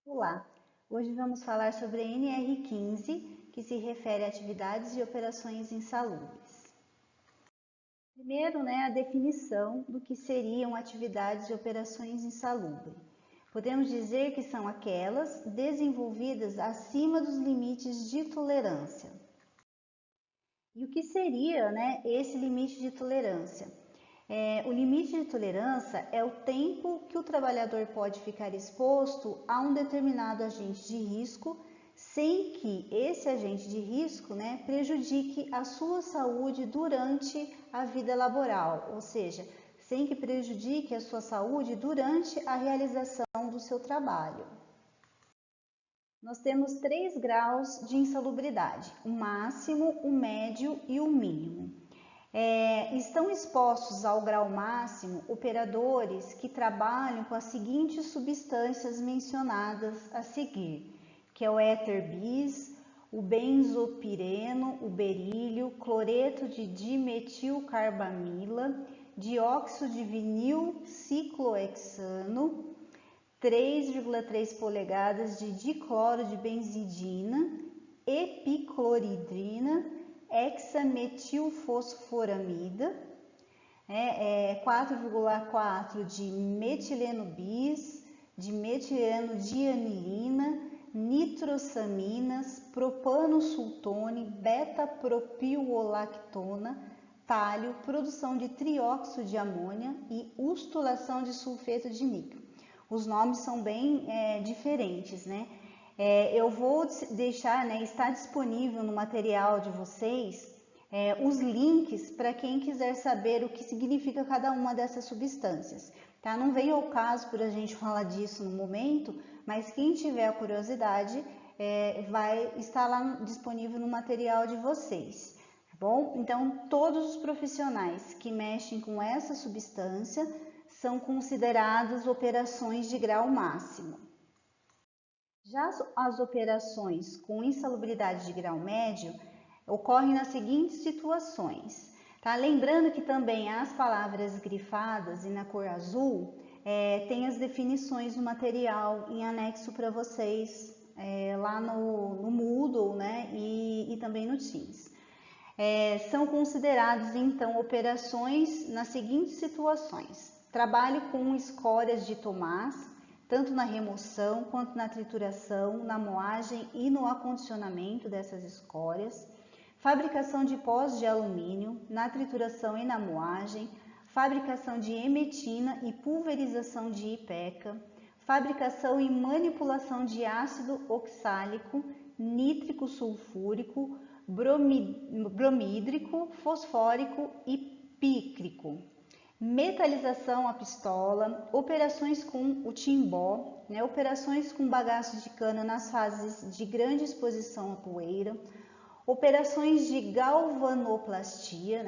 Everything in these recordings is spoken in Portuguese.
Olá, hoje vamos falar sobre a NR15, que se refere a atividades e operações insalubres. Primeiro, a definição do que seriam atividades e operações insalubres. Podemos dizer que são aquelas desenvolvidas acima dos limites de tolerância. E o que seria, esse limite de tolerância? O limite de tolerância é o tempo que o trabalhador pode ficar exposto a um determinado agente de risco, sem que esse agente de risco, prejudique a sua saúde durante a vida laboral, ou seja, sem que prejudique a sua saúde durante a realização do seu trabalho. Nós temos 3 graus de insalubridade: o máximo, o médio e o mínimo. Estão expostos ao grau máximo operadores que trabalham com as seguintes substâncias mencionadas a seguir, que é o éter bis, o benzopireno, o berílio, cloreto de dimetilcarbamila, dióxido de vinil ciclohexano, 3,3 polegadas de dicloro de benzidina, epicloridrina, hexametilfosforamida, 4,4 de metileno bis, de metileno dianilina, nitrosaminas, propanosultone, beta-propiolactona, talho, produção de trióxido de amônia e ustulação de sulfeto de níquel. Os nomes são bem diferentes, eu vou deixar, está disponível no material de vocês os links para quem quiser saber o que significa cada uma dessas substâncias, tá? Não vem ao caso por a gente falar disso no momento, mas quem tiver a curiosidade vai estar lá disponível no material de vocês, tá bom? Então, todos os profissionais que mexem com essa substância são consideradas operações de grau máximo. Já as operações com insalubridade de grau médio ocorrem nas seguintes situações, tá? Lembrando que também as palavras grifadas e na cor azul tem as definições no material em anexo para vocês lá no Moodle, e também no Teams. São consideradas então operações nas seguintes situações: trabalho com escórias de Tomás, tanto na remoção quanto na trituração, na moagem e no acondicionamento dessas escórias, fabricação de pós de alumínio, na trituração e na moagem, fabricação de emetina e pulverização de IPECA, fabricação e manipulação de ácido oxálico, nítrico sulfúrico, bromídrico, fosfórico e pícrico, metalização à pistola, operações com o timbó, operações com bagaço de cana nas fases de grande exposição à poeira, operações de galvanoplastia,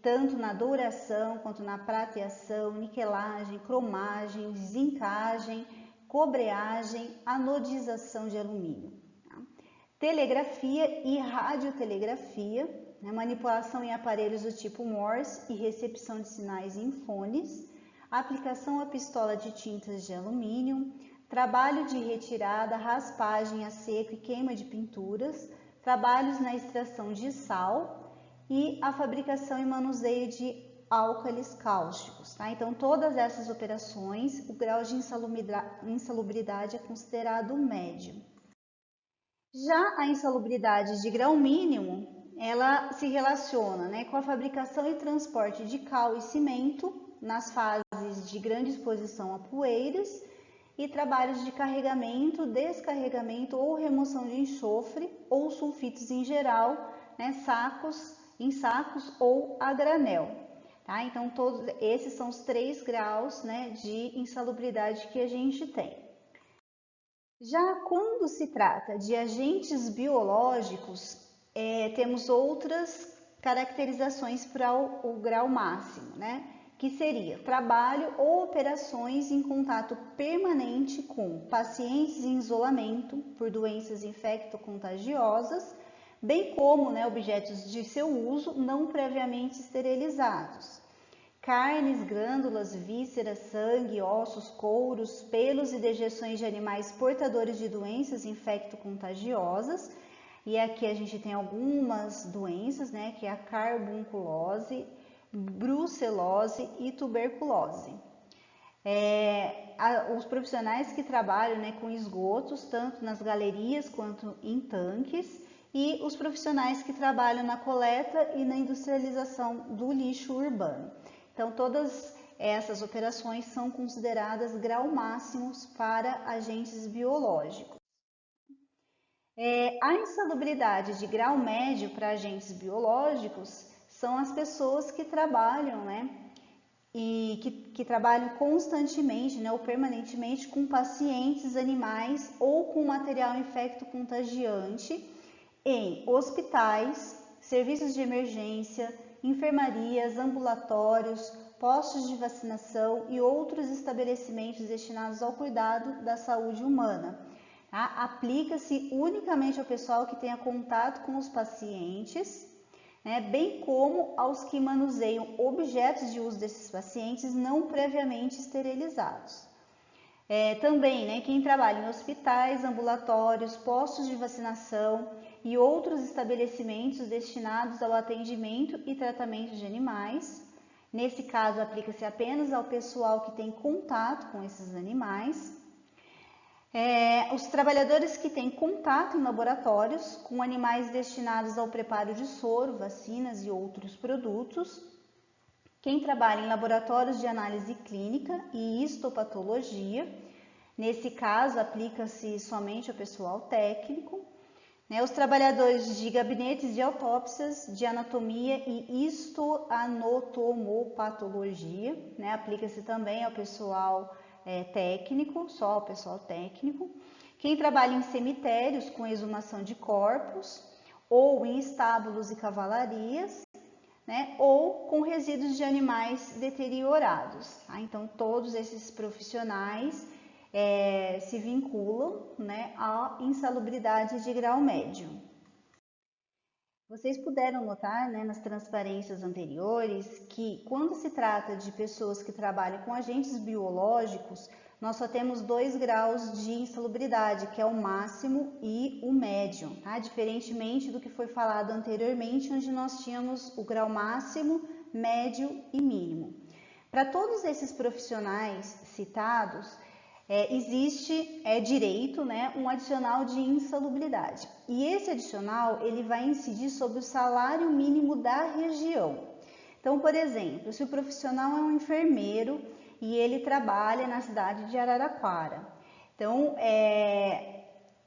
tanto na douração quanto na prateação, niquelagem, cromagem, zincagem, cobreagem, anodização de alumínio. Telegrafia e radiotelegrafia, manipulação em aparelhos do tipo Morse e recepção de sinais em fones, aplicação à pistola de tintas de alumínio, trabalho de retirada, raspagem a seco e queima de pinturas, trabalhos na extração de sal e a fabricação e manuseio de álcalis cáusticos. Tá? Então, todas essas operações, o grau de insalubridade é considerado médio. Já a insalubridade de grau mínimo, ela se relaciona com a fabricação e transporte de cal e cimento nas fases de grande exposição a poeiras e trabalhos de carregamento, descarregamento ou remoção de enxofre ou sulfitos em geral, em sacos ou a granel. Tá? Então, todos esses são os 3 graus de insalubridade que a gente tem. Já quando se trata de agentes biológicos, temos outras caracterizações para o grau máximo, que seria trabalho ou operações em contato permanente com pacientes em isolamento por doenças infecto-contagiosas, bem como objetos de seu uso não previamente esterilizados. carnes, glândulas, vísceras, sangue, ossos, couros, pelos e dejeções de animais portadores de doenças infecto-contagiosas. E aqui a gente tem algumas doenças, né, que é a carbunculose, brucelose e tuberculose. Os profissionais que trabalham, né, com esgotos, tanto nas galerias quanto em tanques, e os profissionais que trabalham na coleta e na industrialização do lixo urbano. Então, todas essas operações são consideradas grau máximos para agentes biológicos. A insalubridade de grau médio para agentes biológicos são as pessoas que trabalham, né, e que trabalham constantemente, né, ou permanentemente com pacientes, animais ou com material infecto-contagiante em hospitais, serviços de emergência, enfermarias, ambulatórios, postos de vacinação e outros estabelecimentos destinados ao cuidado da saúde humana. Tá? Aplica-se unicamente ao pessoal que tenha contato com os pacientes, né, bem como aos que manuseiam objetos de uso desses pacientes não previamente esterilizados. Também, né, quem trabalha em hospitais, ambulatórios, postos de vacinação e outros estabelecimentos destinados ao atendimento e tratamento de animais. Nesse caso, aplica-se apenas ao pessoal que tem contato com esses animais. Os trabalhadores que têm contato em laboratórios com animais destinados ao preparo de soro, vacinas e outros produtos. Quem trabalha em laboratórios de análise clínica e histopatologia, nesse caso aplica-se somente ao pessoal técnico, né? Os trabalhadores de gabinetes de autópsias, de anatomia e histoanotomopatologia, né? Aplica-se também ao pessoal técnico, só ao pessoal técnico. Quem trabalha em cemitérios com exumação de corpos ou em estábulos e cavalarias, né, ou com resíduos de animais deteriorados. Tá? Então, todos esses profissionais se vinculam, né, à insalubridade de grau médio. Vocês puderam notar, né, nas transparências anteriores que quando se trata de pessoas que trabalham com agentes biológicos, nós só temos 2 graus de insalubridade, que é o máximo e o médio, tá? Diferentemente do que foi falado anteriormente, onde nós tínhamos o grau máximo, médio e mínimo. Para todos esses profissionais citados, existe direito, né, um adicional de insalubridade. E esse adicional ele vai incidir sobre o salário mínimo da região. Então, por exemplo, se o profissional é um enfermeiro e ele trabalha na cidade de Araraquara, então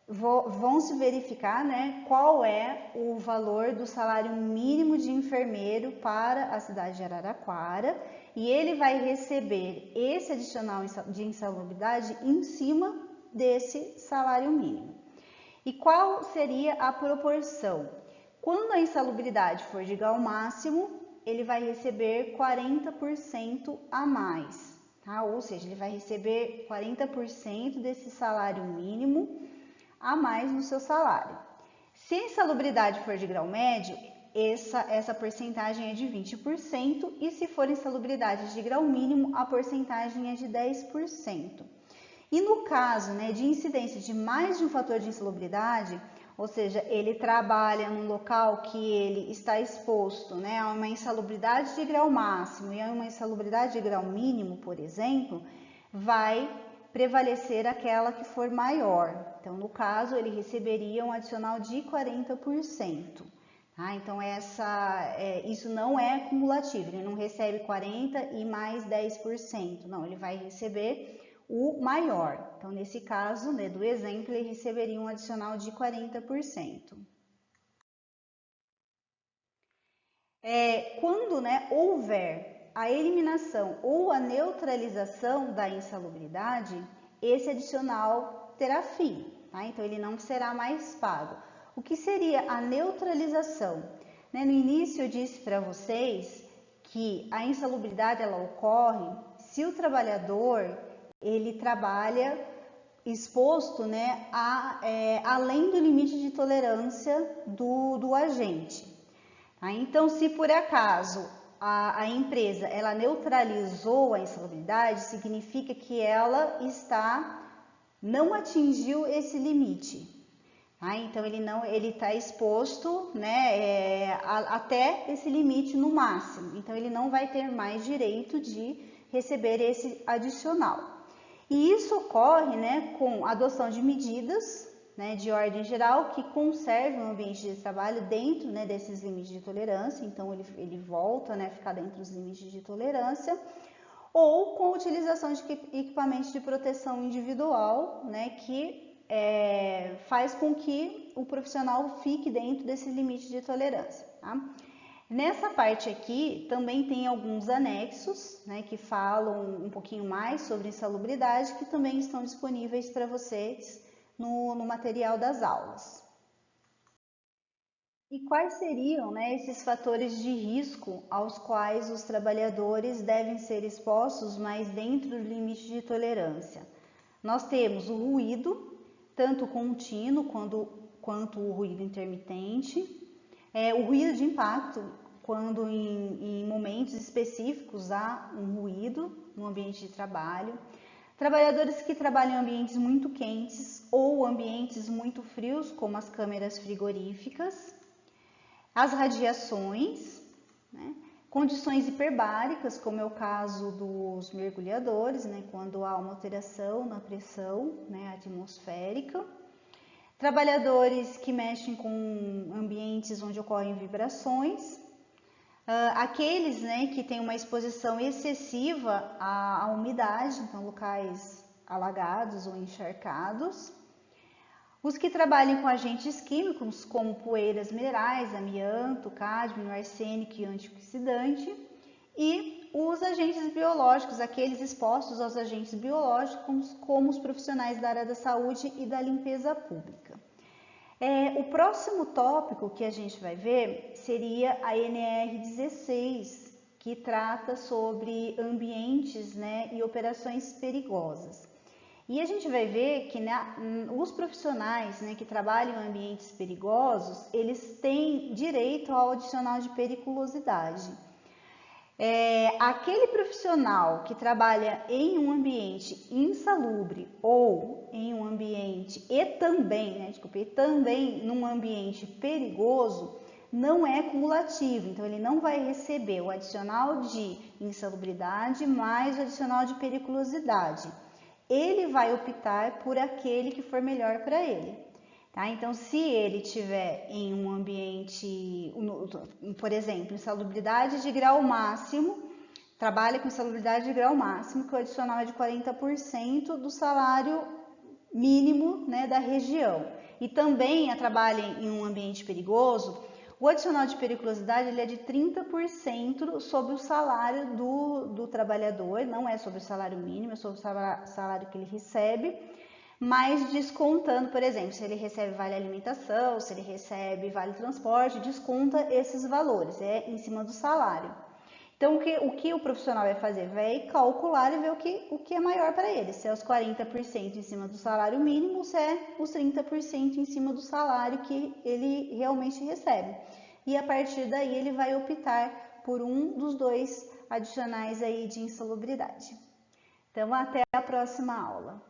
vão se verificar, né, qual é o valor do salário mínimo de enfermeiro para a cidade de Araraquara, e ele vai receber esse adicional de insalubridade em cima desse salário mínimo. E qual seria a proporção? Quando a insalubridade for de grau máximo, ele vai receber 40% a mais, tá? Ou seja, ele vai receber 40% desse salário mínimo a mais no seu salário. Se a insalubridade for de grau médio, essa porcentagem é de 20%, e se for insalubridade de grau mínimo, a porcentagem é de 10%. E no caso, né, de incidência de mais de um fator de insalubridade, ou seja, ele trabalha num local que ele está exposto, né, a uma insalubridade de grau máximo e a uma insalubridade de grau mínimo, por exemplo, vai prevalecer aquela que for maior. Então, no caso, ele receberia um adicional de 40%. Tá? Então, isso não é cumulativo, ele não recebe 40% e mais 10%. Não, ele vai receber o maior. Então, nesse caso, né, do exemplo, ele receberia um adicional de 40%. Quando, né, houver a eliminação ou a neutralização da insalubridade, esse adicional terá fim, tá? Então ele não será mais pago. O que seria a neutralização? Né, no início eu disse para vocês que a insalubridade ela ocorre se o trabalhador ele trabalha exposto, né, além do limite de tolerância do agente. Tá? Então, se por acaso a empresa ela neutralizou a insalubridade, significa que ela não atingiu esse limite. Tá? Então ele está exposto, né, até esse limite no máximo. Então ele não vai ter mais direito de receber esse adicional. E isso ocorre, né, com a adoção de medidas, né, de ordem geral que conservem o ambiente de trabalho dentro, né, desses limites de tolerância. Então ele volta, né, a ficar dentro dos limites de tolerância, ou com a utilização de equipamentos de proteção individual, né, que faz com que o profissional fique dentro desse limite de tolerância. Tá? Nessa parte aqui também tem alguns anexos, né, que falam um pouquinho mais sobre insalubridade, que também estão disponíveis para vocês no material das aulas. E quais seriam, né, esses fatores de risco aos quais os trabalhadores devem ser expostos mais dentro do limite de tolerância? Nós temos o ruído, tanto contínuo quanto o ruído intermitente, o ruído de impacto, quando em momentos específicos há um ruído no ambiente de trabalho. Trabalhadores que trabalham em ambientes muito quentes ou ambientes muito frios, como as câmeras frigoríficas. As radiações, né? Condições hiperbáricas, como é o caso dos mergulhadores, né? Quando há uma alteração na pressão, né, atmosférica. Trabalhadores que mexem com ambientes onde ocorrem vibrações. Aqueles, né, que têm uma exposição excessiva à umidade, então locais alagados ou encharcados. Os que trabalham com agentes químicos, como poeiras minerais, amianto, cádmio, arsênico e antioxidante. E os agentes biológicos, aqueles expostos aos agentes biológicos, como os profissionais da área da saúde e da limpeza pública. O próximo tópico que a gente vai ver seria a NR16, que trata sobre ambientes, né, e operações perigosas. E a gente vai ver que, né, os profissionais, né, que trabalham em ambientes perigosos, eles têm direito ao adicional de periculosidade. Aquele profissional que trabalha em um ambiente insalubre ou em um ambiente também num ambiente perigoso, não é cumulativo, então ele não vai receber o adicional de insalubridade mais o adicional de periculosidade. Ele vai optar por aquele que for melhor para ele. Tá? Então, se ele estiver em um ambiente, por exemplo, insalubridade de grau máximo, trabalha com insalubridade de grau máximo, que o adicional é de 40% do salário mínimo, né, da região. E também trabalha em um ambiente perigoso, o adicional de periculosidade ele é de 30% sobre o salário do trabalhador, não é sobre o salário mínimo, é sobre o salário que ele recebe, mas descontando, por exemplo, se ele recebe vale alimentação, se ele recebe vale transporte, desconta esses valores, em cima do salário. Então, o que o profissional vai fazer? Vai calcular e ver o que é maior para ele, se é os 40% em cima do salário mínimo, ou se é os 30% em cima do salário que ele realmente recebe. E a partir daí ele vai optar por um dos dois adicionais aí de insalubridade. Então, até a próxima aula.